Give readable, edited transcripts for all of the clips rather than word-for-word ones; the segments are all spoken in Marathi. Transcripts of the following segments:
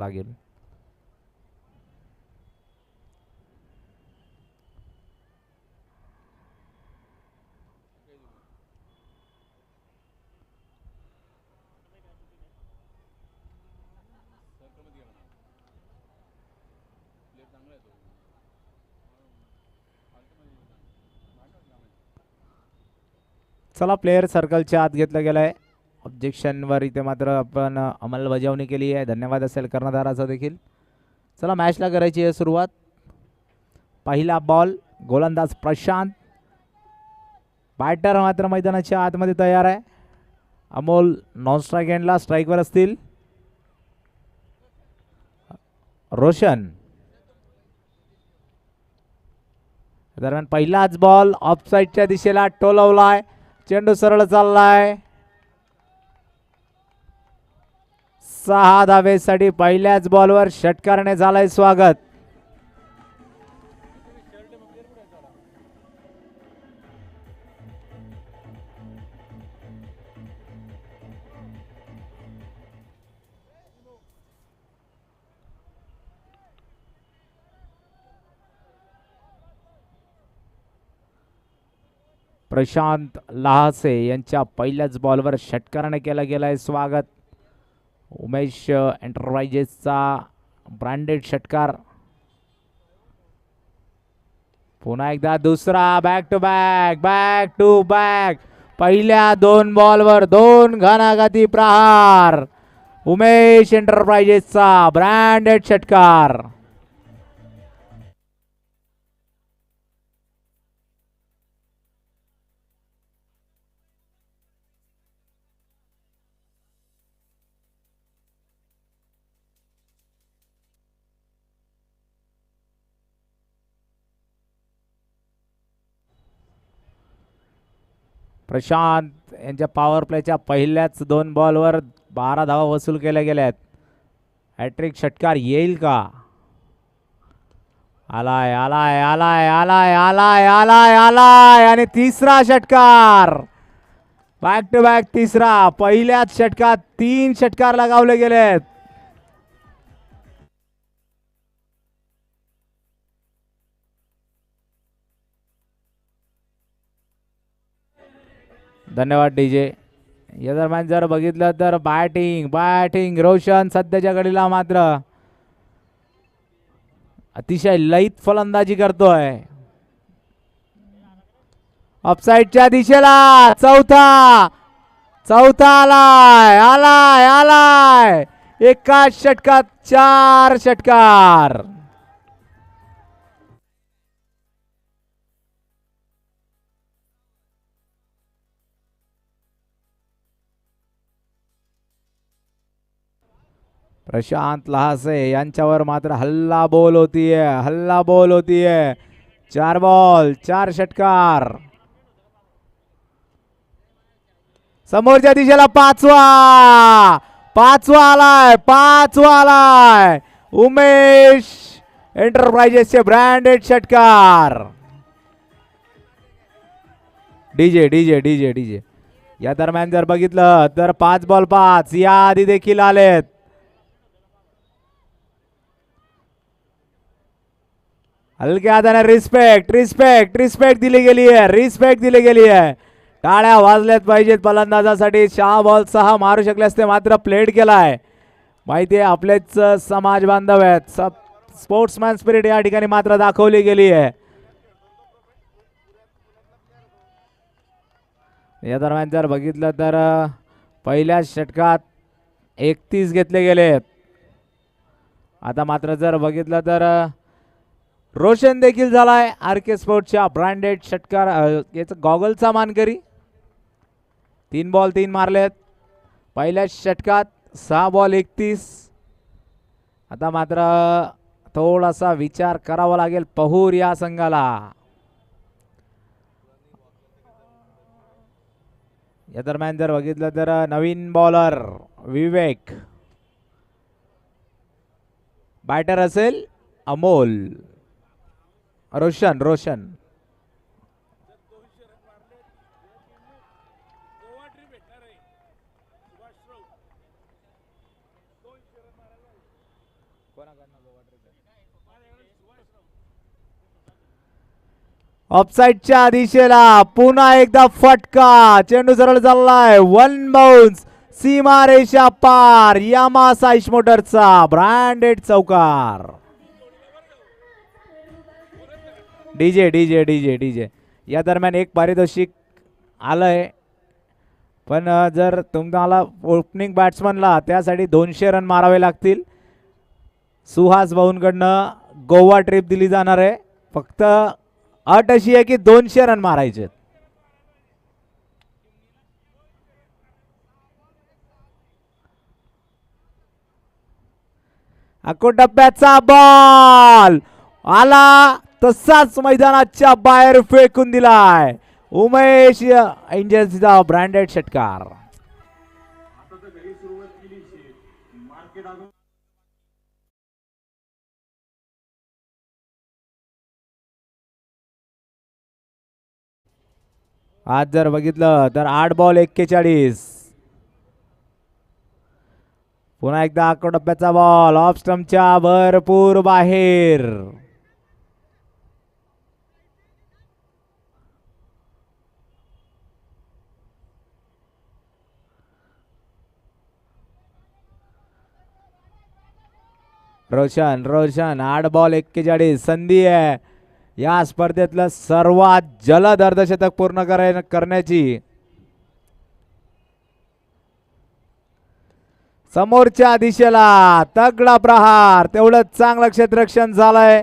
लागेल. चला प्लेयर सर्कलच्या आत घेतलं गेलंय. ऑब्जेक्शनवर इथे मात्र आपण अंमलबजावणी केली आहे. धन्यवाद असेल कर्णधाराचा देखील. चला मॅचला करायची आहे सुरुवात. पहिला बॉल गोलंदाज प्रशांत. बॅटर मात्र मैदानाच्या आतमध्ये तयार आहे. अमोल नॉन स्ट्राईक एंडला स्ट्राईकवर असतील. रोशन दरम्यान पहिलाच बॉल ऑफसाईडच्या दिशेला टोलवलाय. चेंडू सरळ चाललाय. 6 धावेसाठी पहिल्याच बॉलवर षटकारने झालाय स्वागत. प्रशांत लहासे यांच्या पहिल्याच बॉलवर षटकाराने केला गेलाय स्वागत. उमेश एंटरप्राइजेसचा ब्रँडेड षटकार. पुन्हा एकदा दुसरा बॅक टू बॅक. पहिल्या 2 बॉलवर 2 घणाघाती प्रहार. उमेश एंटरप्राइजेसचा ब्रँडेड षटकार. प्रशांत यांच्या पॉवर प्लेच्या पहिल्याच 2 बॉलवर 12 धावा वसूल केल्या गेल्यात. हॅट्रिक षटकार येईल का? आलाय आलाय आलाय आलाय आलाय आलाय आलाय आणि तिसरा षटकार. बॅक टू बॅक तिसरा. पहिल्याच षटकात 3 षटकार लगावले गेलेत. धन्यवाद डीजे. या दरम्यान जर बघितलं तर बॅटिंग रोशन सध्याच्या घडीला मात्र अतिशय लयीत फलंदाजी करतोय. ऑफसाईडच्या दिशेला चौथा आलाय आलाय आलाय. एकाच षटकात 4 षटकार. प्रशांत लहासे यांच्यावर मात्र हल्ला बॉल होतीये. 4 बॉल 4 षटकार. समोरच्या दिशेला पाचवा आलाय. उमेश एंटरप्राइजेसचे ब्रँडेड षटकार. डीजे या दरम्यान जर बघितलं तर 5 बॉल 5 या आधी देखील आलेत. हलक्या हाताने रिस्पेक्ट दिली गेली आहे. टाळ्या वाजल्यात पाहिजेत फलंदाजासाठी. 6 बॉल 6 मारू शकले असते मात्र प्लेड केलाय. माहिती आहे आपलेच समाज बांधव आहेत. स्पोर्ट्समॅन स्पिरिट या ठिकाणी मात्र दाखवली गेली आहे. या दरम्यान जर बघितलं तर पहिल्या षटकात 31 घेतले गेलेत. आता मात्र जर बघितलं तर रोशन देखील झालाय आरके स्पोर्ट्सच्या ब्रँडेड षटकार याचा गॉगलचा मानकरी. 3 बॉल 3 मारलेत पहिल्या षटकात. 6 बॉल 31. आता मात्र थोडासा विचार करावा लागेल पहूर या संघाला. या दरम्यान जर बघितलं तर नवीन बॉलर विवेक. बॅटर असेल अमोल. रोशन ऑफसाईडच्या दिशेला पुन्हा एकदा फटका. चेंडू सरळ चाललाय. One bounce. सीमारेषा पार. यामा साईश मोटरचा ब्रँडेड चौकार. डीजे डीजे डीजे डीजे या दरम्यान एक पारितोषिक आलंय, पण जर तुम्हाला ओपनिंग बॅट्समनला त्यासाठी 200 रन मारावे लागतील. सुहास भाऊंकडनं गोवा ट्रिप दिली जाणार आहे. फक्त अट अशी आहे की 200 रन मारायचे. टप्प्याचा बॉल आला तसाच मैदानाच्या बाहेर फेकून दिलाय. उमेश एंजल्सचा ब्रँडेड षटकार. आज जर बघितलं तर 8 बॉल 41. पुन्हा एकदा टप्प्याचा बॉल ऑफ स्टंपच्या भरपूर बाहेर. रोशन रोशन 8 बॉल 41. संधी आहे या स्पर्धेतलं सर्वात जलद अर्धशतक पूर्ण करण्याची. समोरच्या दिशेला तगडा प्रहार. तेवढं चांगलं क्षेत्ररक्षण झालंय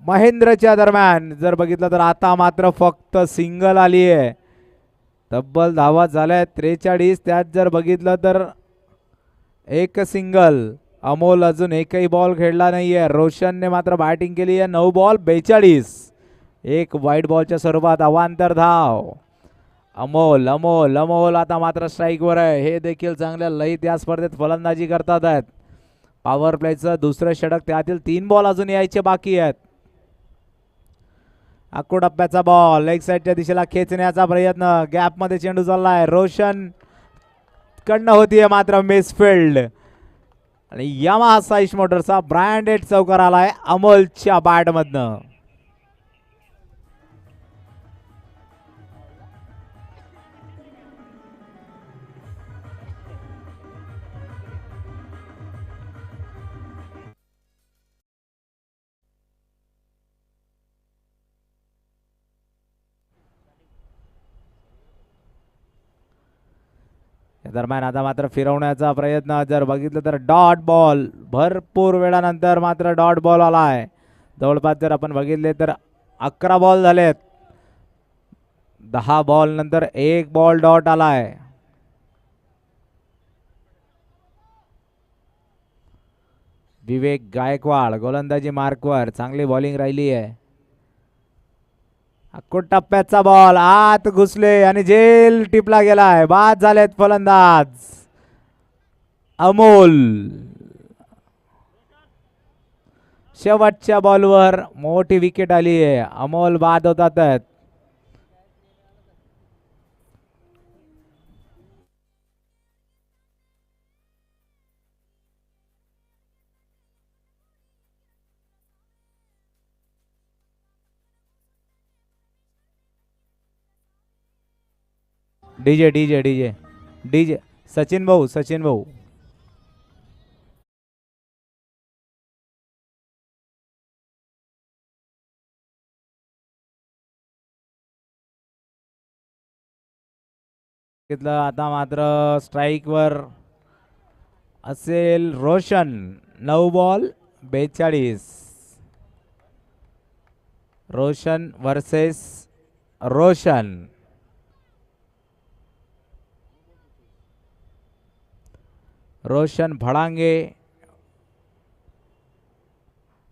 महेंद्रच्या दरम्यान. जर बघितलं तर आता मात्र फक्त सिंगल आली आहे. तब्बल धावा झाल्या 43. त्यात जर बघितलं तर एक सिंगल. अमोल अजून एकही बॉल खेळला नाहीये. रोशनने मात्र बॅटिंग केली आहे. 9 बॉल 42. एक वाईट बॉलच्या स्वरूपात अवांतर धाव. अमोल अमोल अमोल आता मात्र स्ट्राईकवर आहे. हे देखील चांगल्या लयीत या स्पर्धेत फलंदाजी करतात आहेत. पॉवर प्लेचं दुसरं षटक, त्यातील 3 बॉल अजून यायचे बाकी आहेत. टप्प्याचा बॉल लेग साईडच्या दिशेला खेचण्याचा प्रयत्न. गॅपमध्ये चेंडू चाललाय. रोशन कडनं होतीये मात्र मिसफिल्ड. आणि यामाहा साईश मोटरचा ब्रँडेड चौकार आलाय अमोलच्या बॅटमधनं. दरम्यान आता मात्र फिरवण्याचा प्रयत्न. जर बघितलं तर डॉट बॉल. भरपूर वेळानंतर मात्र डॉट बॉल आलाय. जवळपास जर आपण बघितले तर 11 बॉल झालेत. 10 बॉल नंतर 1 बॉल डॉट आलाय. विवेक गायकवाड गोलंदाजी मार्कवर. चांगली बॉलिंग राहिली आहे. टप्प्याचा बॉल आत घुसले आणि झेल टिपला गेलाय. बाद झालेत फलंदाज अमोल. शेवटच्या बॉलवर मोठी विकेट आली आहे. अमोल बाद होतात. DJ DJ DJ DJ Sachin भाऊ सचिन भाऊ. आता मात्र स्ट्राईकवर असेल रोशन. 9 बॉल 42. रोशन वर्सेस रोशन. रोशन भडांगे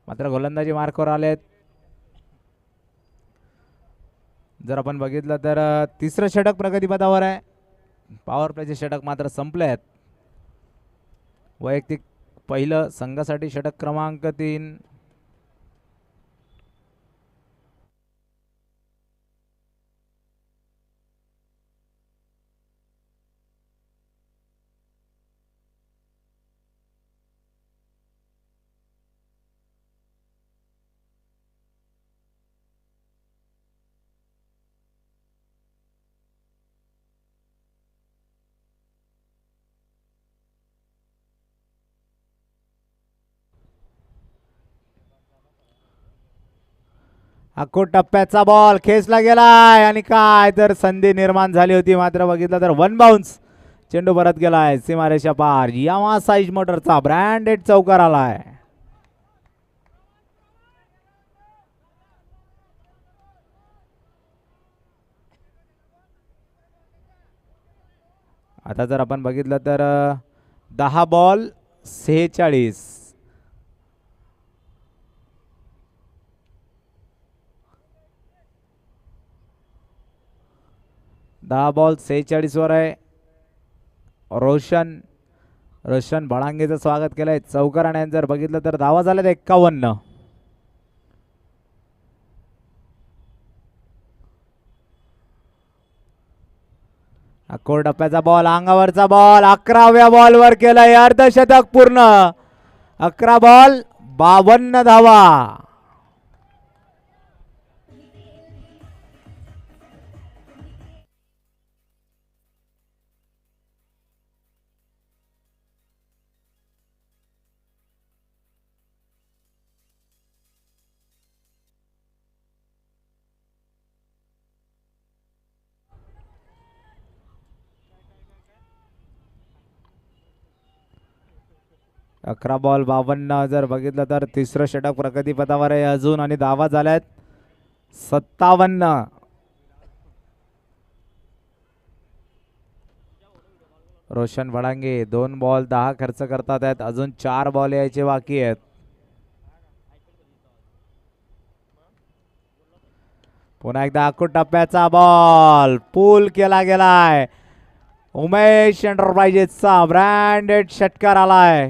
मात्र गोलंदाजी मार्कवर आलेत. जर आपण बघितलं तर तिसरं षटक प्रगतीपथावर आहे. पॉवर प्लेचे षटक मात्र संपले आहेत. वैयक्तिक पहिलं संघासाठी षटक क्रमांक 3. अख्खो टप्प्याचा बॉल खेचला गेलाय आणि काय तर संधी निर्माण झाली होती, मात्र बघितलं तर वन बाउन्स चेंडू परत गेलाय सीमारेषा पार. यामा साईज मोटरचा ब्रँडेड चौकार आलाय. आता जर आपण बघितलं तर 10 बॉल 46. 10 बॉल 46 वर आहे. रोशन भडांगेचं स्वागत केलंय चौकार आणि जर बघितलं तर धावा झाल्यात 51. अक्कोड टप्प्याचा बॉल अंगावरचा बॉल 11व्या बॉलवर केलाय अर्धशतक पूर्ण. 11 बॉल 52 धावा. अकरा बॉल 52 जर बघितलं तर तिसरं षटक प्रगतीपथावर आहे अजून आणि धावा झाल्यात 57. रोशन भडांगे 2 बॉल 10 खर्च करतात आहेत. अजून 4 बॉल यायचे बाकी आहेत. पुन्हा एकदा अक्कूट टप्प्याचा बॉल पूल केला गेलाय. उमेश एंटरप्राइजेसचा ब्रँडेड षटकार आलाय.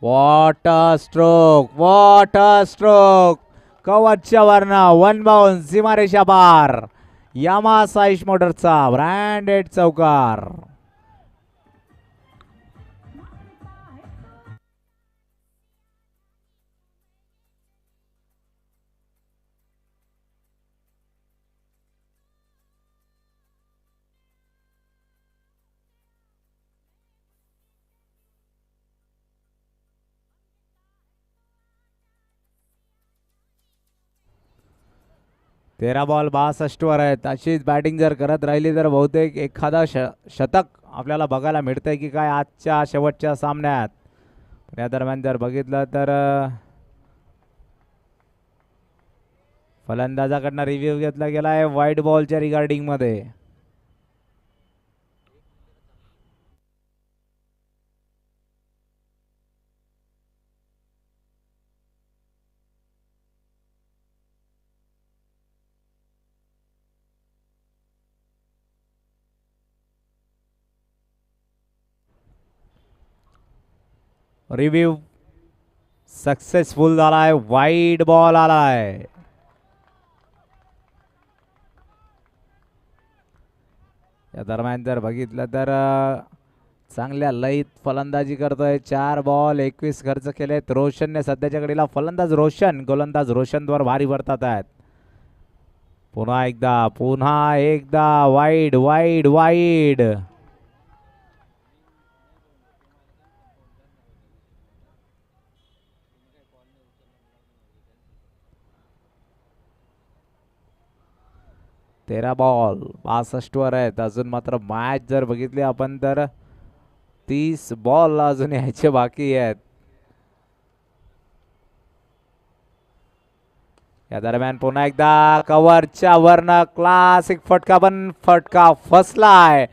वॉट अ स्ट्रोक कवचच्या वरना वन बाउन्स सीमारेषा पार. यामा साईश मोटरचा ब्रँडेड चौकार. तेरा बॉल 62 वर आहेत. अशीच बॅटिंग जर करत राहिली तर बहुतेक एखादा शतक आपल्याला बघायला मिळतंय की काय आजच्या शेवटच्या सामन्यात. या दरम्यान जर बघितलं तर फलंदाजाकडनं रिव्ह्यू घेतला गेलाय व्हाईट बॉलच्या रिगार्डिंग मध्ये. रिव्ह्यू सक्सेसफुल झालाय. वाईड बॉल आलाय. या दरम्यान जर बघितलं तर चांगल्या लईत फलंदाजी करतोय. 4 बॉल 21 खर्च केलेत. रोशनने सध्याच्या घडीला फलंदाज रोशन गोलंदाज रोशनवर भारी पडतात आहेत. पुन्हा एकदा वाईड वाईड वाईड. तेरा बॉल 62 वर आहेत. अजून मात्र मॅच जर बघितली आपण तर 30 बॉल अजून यायचे बाकी आहेत. या दरम्यान पुन्हा एकदा कव्हरच्या वरनं क्लासिक फटका फसलाय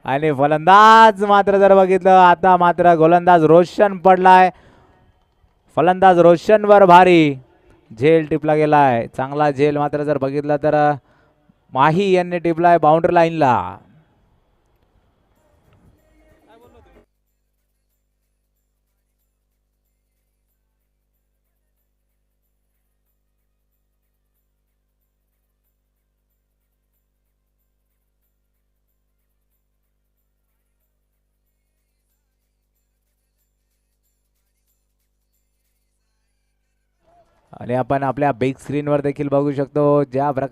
आणि फलंदाज मात्र जर बघितलं आता मात्र गोलंदाज रोशन पडलाय. फलंदाज रोशनवर भारी झेल टिपला गेलाय. चांगला झेल मात्र जर बघितलं तर माही यांनी टिपलाय बाउंड्री लाईनला. आणि आपण आपल्या बिग स्क्रीनवर देखील बघू शकतो ज्या प्रकारे